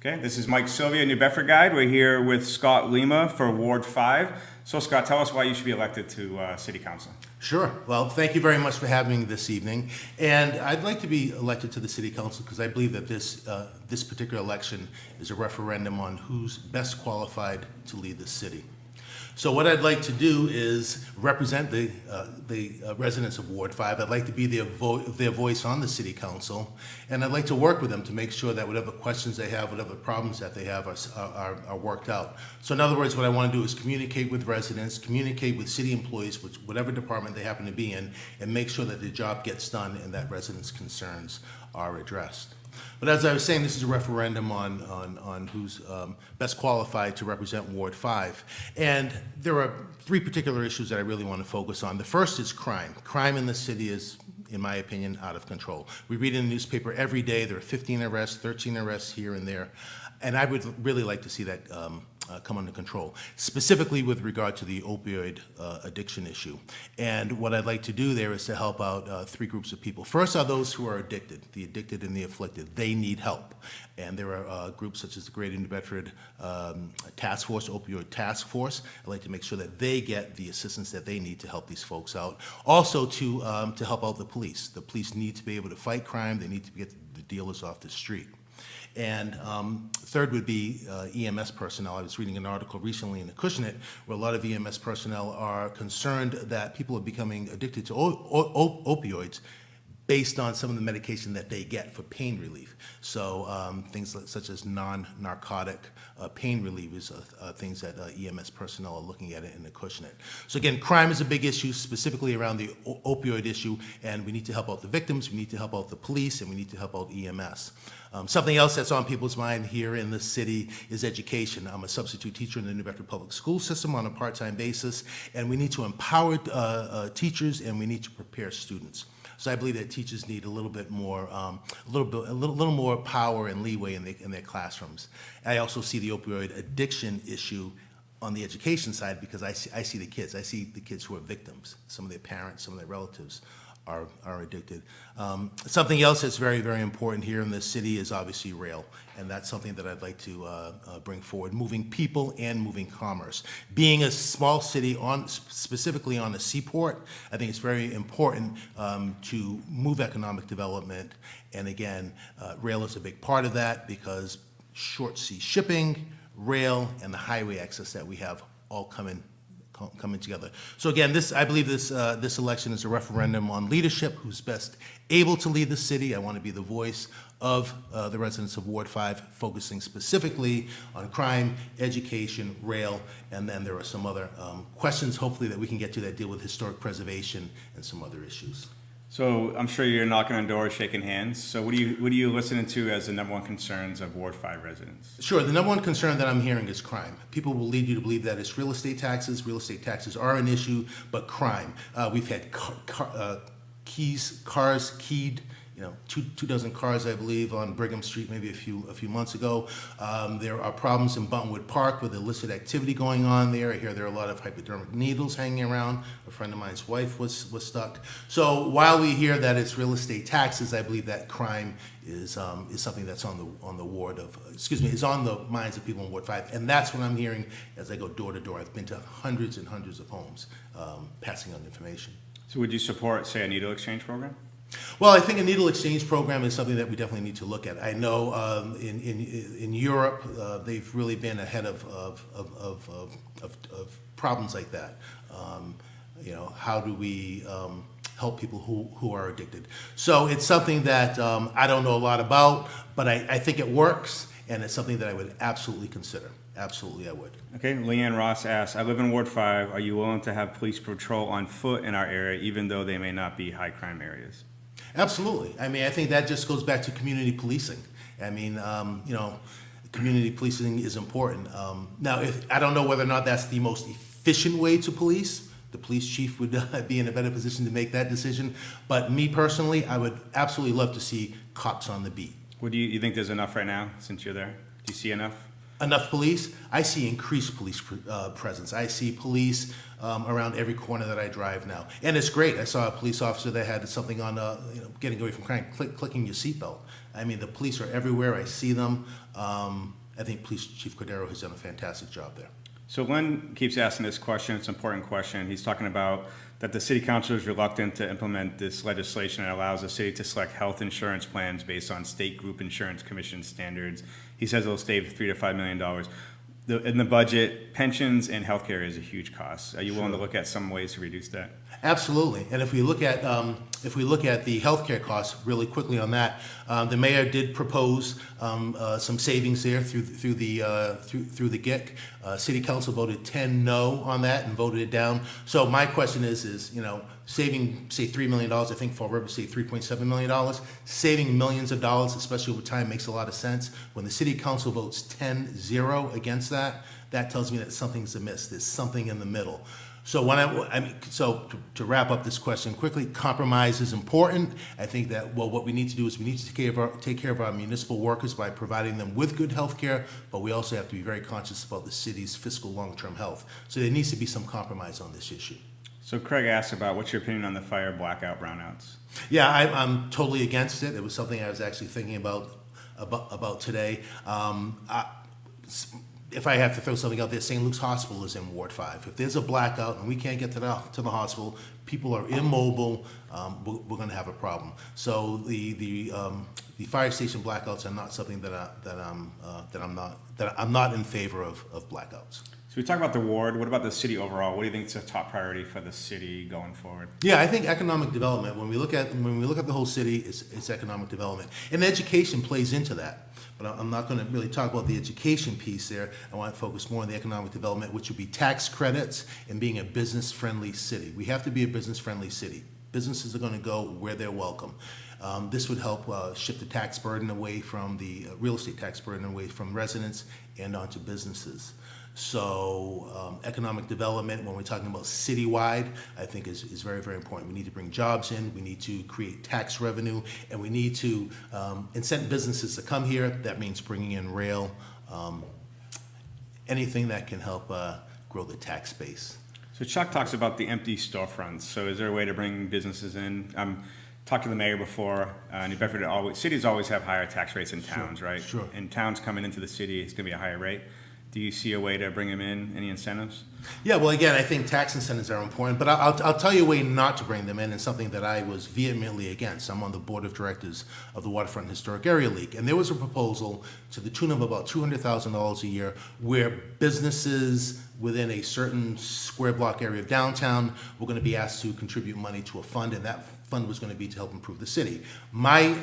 Okay, this is Mike Sylvia, New Bedford Guide. We're here with Scott Lima for Ward 5. So Scott, tell us why you should be elected to City Council. Sure. Well, thank you very much for having me this evening. And I'd like to be elected to the City Council because I believe that this particular election is a referendum on who's best qualified to lead the city. So what I'd like to do is represent the residents of Ward 5. I'd like to be their voice on the City Council, and I'd like to work with them to make sure that whatever questions they have, whatever problems that they have are worked out. So in other words, what I want to do is communicate with residents, communicate with city employees, whatever department they happen to be in, and make sure that the job gets done and that residents' concerns are addressed. But as I was saying, this is a referendum on who's best qualified to represent Ward 5. And there are three particular issues that I really want to focus on. The first is crime. Crime in the city is, in my opinion, out of control. We read in the newspaper every day there are 15 arrests, 13 arrests here and there. And I would really like to see that come under control, specifically with regard to the opioid addiction issue. And what I'd like to do there is to help out three groups of people. First are those who are addicted, the addicted and the afflicted. They need help. And there are groups such as the Greater New Bedford Task Force, Opioid Task Force. I'd like to make sure that they get the assistance that they need to help these folks out. Also to help out the police. The police need to be able to fight crime. They need to get the dealers off the street. And third would be EMS personnel. I was reading an article recently in the Acushnet where a lot of EMS personnel are concerned that people are becoming addicted to opioids based on some of the medication that they get for pain relief. So things such as non-narcotic pain relievers are things that EMS personnel are looking at in the Acushnet. So again, crime is a big issue, specifically around the opioid issue, and we need to help out the victims, we need to help out the police, and we need to help out EMS. Something else that's on people's mind here in the city is education. I'm a substitute teacher in the New Bedford Public School System on a part-time basis, and we need to empower teachers and we need to prepare students. So I believe that teachers need a little bit more, a little more power and leeway in their classrooms. I also see the opioid addiction issue on the education side because I see the kids. I see the kids who are victims. Some of their parents, some of their relatives are addicted. Something else that's very, very important here in this city is obviously rail, and that's something that I'd like to bring forward, moving people and moving commerce. Being a small city, specifically on the seaport, I think it's very important to move economic development, and again, rail is a big part of that because short sea shipping, rail, and the highway access that we have all coming together. So again, I believe this election is a referendum on leadership, who's best able to lead the city. I want to be the voice of the residents of Ward 5, focusing specifically on crime, education, rail, and then there are some other questions, hopefully, that we can get to that deal with historic preservation and some other issues. So I'm sure you're knocking on doors, shaking hands. So what are you listening to as the number one concerns of Ward 5 residents? Sure. The number one concern that I'm hearing is crime. People will lead you to believe that it's real estate taxes. Real estate taxes are an issue, but crime. We've had cars keyed. Two dozen cars, I believe, on Brigham Street maybe a few months ago. There are problems in Buttonwood Park with illicit activity going on there. I hear there are a lot of hypodermic needles hanging around. A friend of mine's wife was stuck. So while we hear that it's real estate taxes, I believe that crime is something that's on the minds of people in Ward 5, and that's what I'm hearing as I go door to door. I've been to hundreds and hundreds of homes, passing on information. So would you support, say, a needle exchange program? Well, I think a needle exchange program is something that we definitely need to look at. I know in Europe they've really been ahead of problems like that. How do we help people who are addicted? So it's something that I don't know a lot about, but I think it works, and it's something that I would absolutely consider. Absolutely, I would. Okay, Leanne Ross asks, I live in Ward 5. Are you willing to have police patrol on foot in our area, even though they may not be high crime areas? Absolutely. I mean, I think that just goes back to community policing. I mean, community policing is important. Now, I don't know whether or not that's the most efficient way to police. The police chief would be in a better position to make that decision. But me personally, I would absolutely love to see cops on the beat. What do you think there's enough right now since you're there? Do you see enough? Enough police? I see increased police presence. I see police around every corner that I drive now. And it's great. I saw a police officer that had something on, getting away from crime, clicking your seatbelt. I mean, the police are everywhere. I see them. I think Police Chief Cordero has done a fantastic job there. So Len keeps asking this question. It's an important question. He's talking about that the city council is reluctant to implement this legislation that allows the city to select health insurance plans based on state group insurance commission standards. He says it'll save $3 to $5 million. In the budget, pensions and healthcare is a huge cost. Are you willing to look at some ways to reduce that? Absolutely. And if we look at the healthcare costs really quickly on that, the mayor did propose some savings there through the GIC. City council voted 10 no on that and voted it down. So my question is saving say $3 million, I think Fall River say $3.7 million, saving millions of dollars, especially over time, makes a lot of sense. When the city council votes 10-0 against that, that tells me that something's amiss. There's something in the middle. So to wrap up this question quickly, compromise is important. I think that what we need to do is we need to take care of our municipal workers by providing them with good health care, but we also have to be very conscious about the city's fiscal long-term health. So there needs to be some compromise on this issue. So Craig asked about what's your opinion on the fire blackout brownouts? Yeah, I'm totally against it. It was something I was actually thinking about today. If I have to throw something out there, St. Luke's Hospital is in Ward 5. If there's a blackout and we can't get to the hospital, people are immobile, we're going to have a problem. So the fire station blackouts are not something that I'm not in favor of blackouts. So we talk about the ward. What about the city overall? What do you think is a top priority for the city going forward? Yeah, I think economic development. When we look at the whole city, it's economic development, and education plays into that. But I'm not going to really talk about the education piece there. I want to focus more on the economic development, which would be tax credits and being a business-friendly city. We have to be a business-friendly city. Businesses are going to go where they're welcome. This would help shift the tax burden away from the real estate tax burden away from residents and onto businesses. So economic development, when we're talking about citywide, I think is very, very important. We need to bring jobs in, we need to create tax revenue, and we need to incent businesses to come here. That means bringing in rail, anything that can help grow the tax base. So Chuck talks about the empty storefronts. So is there a way to bring businesses in? Talked to the mayor before. New Bedford, cities always have higher tax rates than towns, right? Sure. And towns coming into the city, it's going to be a higher rate. Do you see a way to bring them in? Any incentives? Yeah, well, again, I think tax incentives are important, but I'll tell you a way not to bring them in, and something that I was vehemently against. I'm on the board of directors of the Waterfront Historic Area League, and there was a proposal to the tune of about $200,000 a year where businesses within a certain square block area of downtown were going to be asked to contribute money to a fund, and that fund was going to be to help improve the city. My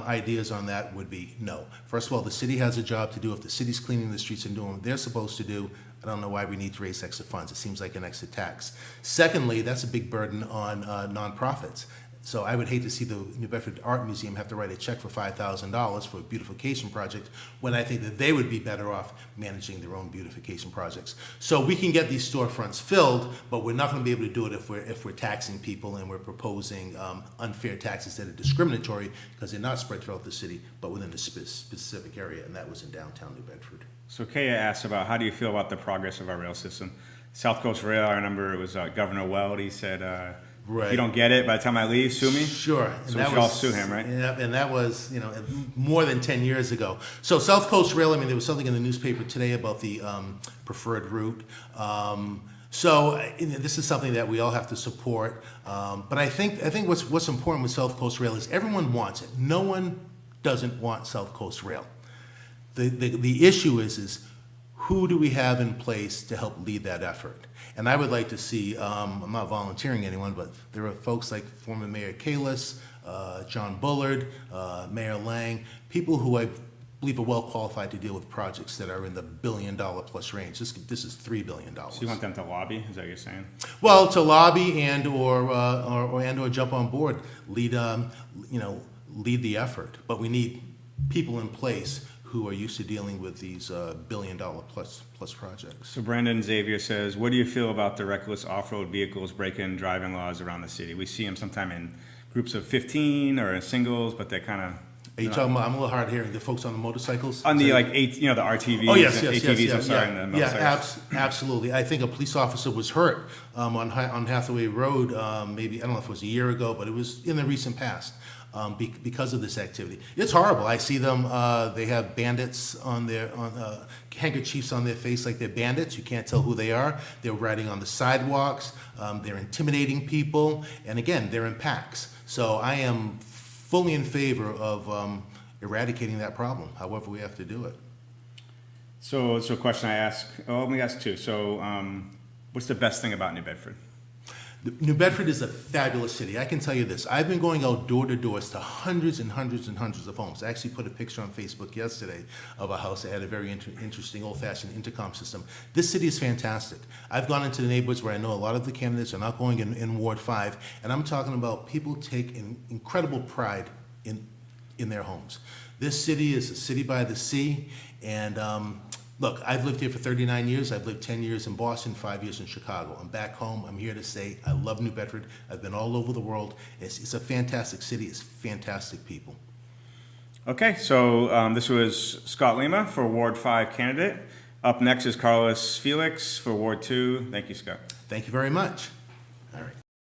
ideas on that would be no. First of all, the city has a job to do. If the city's cleaning the streets and doing what they're supposed to do, I don't know why we need to raise extra funds. It seems like an extra tax. Secondly, that's a big burden on nonprofits. So I would hate to see the New Bedford Art Museum have to write a check for $5,000 for a beautification project when I think that they would be better off managing their own beautification projects. So we can get these storefronts filled, but we're not going to be able to do it if we're taxing people and we're proposing unfair taxes that are discriminatory because they're not spread throughout the city, but within a specific area, and that was in downtown New Bedford. So Kaya asked about how do you feel about the progress of our rail system? South Coast Rail, I remember it was Governor Weld. He said, right. If you don't get it by the time I leave, sue me. Sure. So we should all sue him, right? And that was, more than 10 years ago. So South Coast Rail, there was something in the newspaper today about the preferred route. This is something that we all have to support. But I think what's important with South Coast Rail is everyone wants it. No one doesn't want South Coast Rail. The issue is who do we have in place to help lead that effort? And I would like to see, I'm not volunteering anyone, but there are folks like former Mayor Kalis, John Bullard, Mayor Lang, people who I believe are well qualified to deal with projects that are in the $1 billion plus range. This is $3 billion. So you want them to lobby? Is that what you're saying? Well, to lobby and or jump on board, lead the effort. But we need people in place who are used to dealing with these $1 billion plus projects. So Brandon Xavier says, what do you feel about the reckless off-road vehicles break-in driving laws around the city? We see them sometime in groups of 15 or in singles, but they're kind of... Are you talking about, I'm a little hard hearing, the folks on the motorcycles? On the the RTVs, oh, yes, ATVs, I'm sorry, and the motorcycles. Absolutely. I think a police officer was hurt on Hathaway Road, maybe, I don't know if it was a year ago, but it was in the recent past. because of this activity. It's horrible. I see them, they have bandits on their, handkerchiefs on their face like they're bandits. You can't tell who they are. They're riding on the sidewalks. They're intimidating people. And again, they're in packs. So I am fully in favor of eradicating that problem, however we have to do it. So a question I ask, let me ask two. So what's the best thing about New Bedford? New Bedford is a fabulous city. I can tell you this. I've been going out door to door to hundreds and hundreds and hundreds of homes. I actually put a picture on Facebook yesterday of a house that had a very interesting old-fashioned intercom system. This city is fantastic. I've gone into the neighborhoods where I know a lot of the candidates are not going in Ward 5, and I'm talking about people take an incredible pride in their homes. This city is a city by the sea, and look, I've lived here for 39 years. I've lived 10 years in Boston, 5 years in Chicago. I'm back home. I'm here to say I love New Bedford. I've been all over the world. It's a fantastic city. It's fantastic people. Okay, so this was Scott Lima for Ward 5 candidate. Up next is Carlos Felix for Ward 2. Thank you, Scott. Thank you very much. All right.